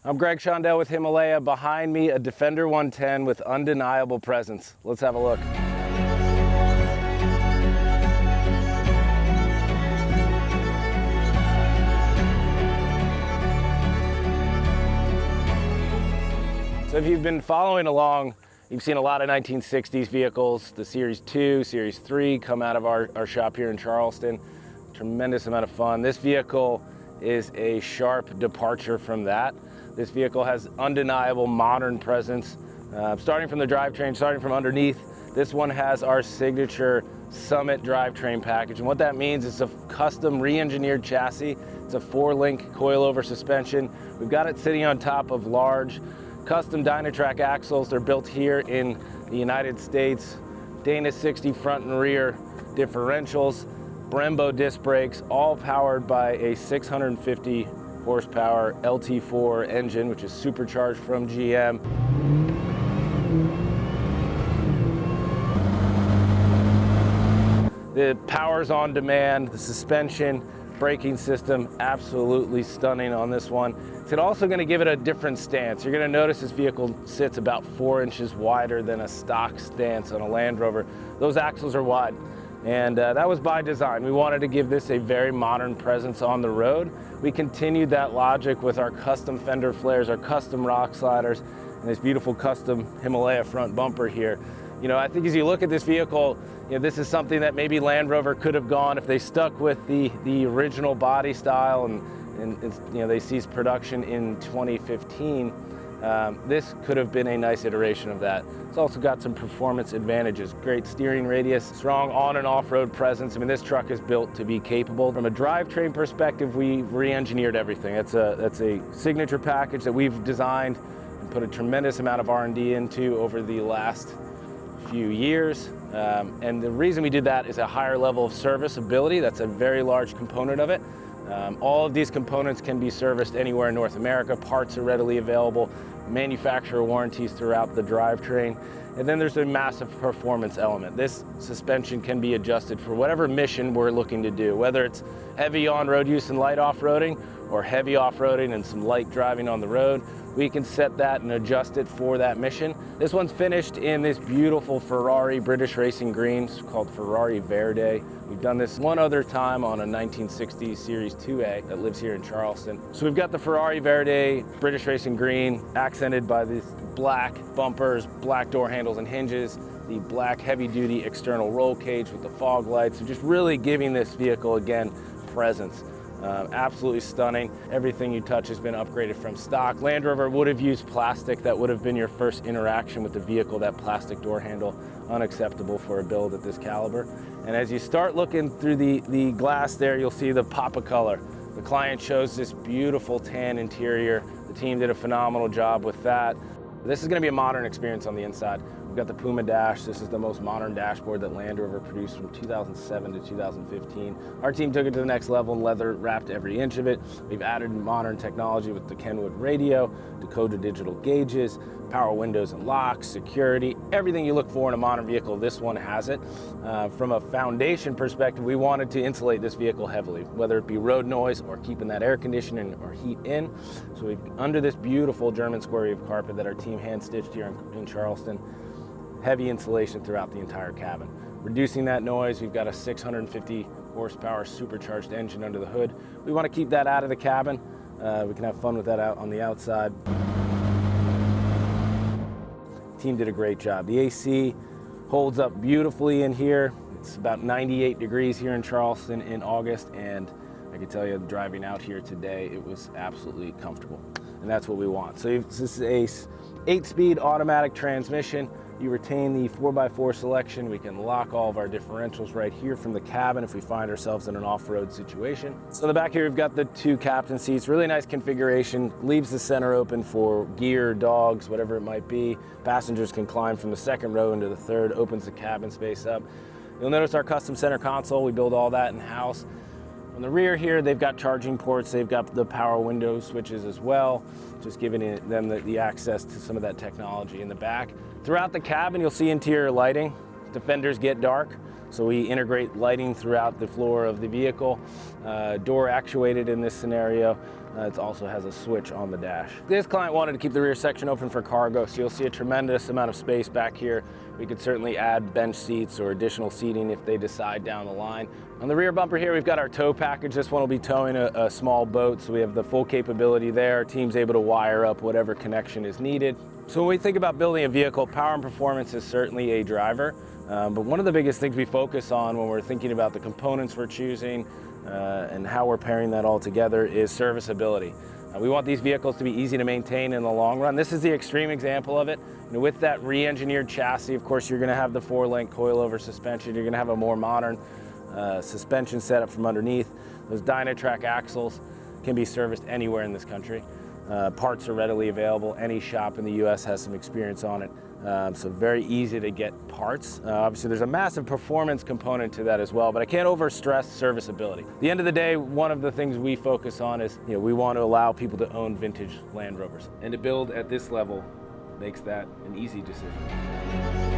I'm Greg Shondell with Himalaya. Behind me, a Defender 110 with undeniable presence. Let's have a look. So if you've been following along, you've seen a lot of 1960s vehicles. The Series 2, Series 3 come out of our shop here in Charleston. Tremendous amount of fun. This vehicle is a sharp departure from that. This vehicle has undeniable modern presence. Starting from the drivetrain, starting from underneath, this one has our signature Summit drivetrain package. And what that means is a custom re-engineered chassis. It's a 4-link coilover suspension. We've got it sitting on top of large custom Dynatrac axles. They're built here in the United States. Dana 60 front and rear differentials, Brembo disc brakes, all powered by a 650 horsepower LT4 engine, which is supercharged from GM. The power's on demand, the suspension, braking system, absolutely stunning on this one. It's also going to give it a different stance. You're going to notice this vehicle sits about 4 inches wider than a stock stance on a Land Rover. Those axles are wide, and that was by design. We wanted to give this a very modern presence on the road. We continued that logic with our custom fender flares, our custom rock sliders, and this beautiful custom Himalaya front bumper here. You know, I think as you look at this vehicle, you know, this is something that maybe Land Rover could have gone if they stuck with the original body style, and you know, they ceased production in 2015. This could have been a nice iteration of that. It's also got some performance advantages. Great steering radius, strong on and off-road presence. I mean, this truck is built to be capable. From a drivetrain perspective, we re-engineered everything. That's a signature package that we've designed and put a tremendous amount of R&D into over the last few years. And the reason we did that is a higher level of serviceability. That's a very large component of it. All of these components can be serviced anywhere in North America. Parts are readily available, manufacturer warranties throughout the drivetrain. And then there's a massive performance element. This suspension can be adjusted for whatever mission we're looking to do, whether it's heavy on-road use and light off-roading, or heavy off-roading and some light driving on the road. We can set that and adjust it for that mission. This one's finished in this beautiful Ferrari British racing green. It's called Ferrari Verde. We've done this one other time on a 1960 Series 2A that lives here in Charleston. So we've got the Ferrari Verde British racing green, accented by these black bumpers, black door handles and hinges, the black heavy-duty external roll cage with the fog lights. So just really giving this vehicle, again, presence. Absolutely stunning. Everything you touch has been upgraded from stock. Land Rover would have used plastic. That would have been your first interaction with the vehicle, that plastic door handle. Unacceptable for a build at this caliber. And as you start looking through the glass there, you'll see the pop of color. The client chose this beautiful tan interior. The team did a phenomenal job with that. This is going to be a modern experience on the inside. We've got the Puma dash. This is the most modern dashboard that Land Rover produced from 2007 to 2015. Our team took it to the next level and leather wrapped every inch of it. We've added modern technology with the Kenwood radio, Dakota digital gauges, power windows and locks, security, everything you look for in a modern vehicle, this one has it. From a foundation perspective, we wanted to insulate this vehicle heavily, whether it be road noise or keeping that air conditioning or heat in. So we've, under this beautiful German square wave carpet that our team hand stitched here in Charleston, heavy insulation throughout the entire cabin. Reducing that noise, we've got a 650 horsepower supercharged engine under the hood. We want to keep that out of the cabin. We can have fun with that out on the outside. Team did a great job. The AC holds up beautifully in here. It's about 98 degrees here in Charleston in August, and I can tell you, driving out here today, it was absolutely comfortable, and that's what we want. So this is a 8-speed automatic transmission. You retain the 4x4 selection. We can lock all of our differentials right here from the cabin if we find ourselves in an off-road situation. So in the back here, we've got the 2 captain seats. Really nice configuration. Leaves the center open for gear, dogs, whatever it might be. Passengers can climb from the 2nd row into the 3rd, opens the cabin space up. You'll notice our custom center console. We build all that in-house. On the rear here, they've got charging ports. They've got the power window switches as well, just giving them the access to some of that technology in the back. Throughout the cabin, you'll see interior lighting. Defenders get dark. So we integrate lighting throughout the floor of the vehicle, door actuated in this scenario. It also has a switch on the dash. This client wanted to keep the rear section open for cargo, so you'll see a tremendous amount of space back here. We could certainly add bench seats or additional seating if they decide down the line. On the rear bumper here, we've got our tow package. This one will be towing a small boat, so we have the full capability there. Our team's able to wire up whatever connection is needed. So when we think about building a vehicle, power and performance is certainly a driver. But one of the biggest things we focus on when we're thinking about the components we're choosing and how we're pairing that all together is serviceability. We want these vehicles to be easy to maintain in the long run. This is the extreme example of it. With that re-engineered chassis, of course, you're going to have the 4-link coilover suspension. You're going to have a more modern suspension setup from underneath. Those Dynatrac axles can be serviced anywhere in this country. Parts are readily available. Any shop in the US has some experience on it. So very easy to get parts. Obviously there's a massive performance component to that as well, but I can't overstress serviceability. At the end of the day, one of the things we focus on is, we want to allow people to own vintage Land Rovers. And to build at this level makes that an easy decision.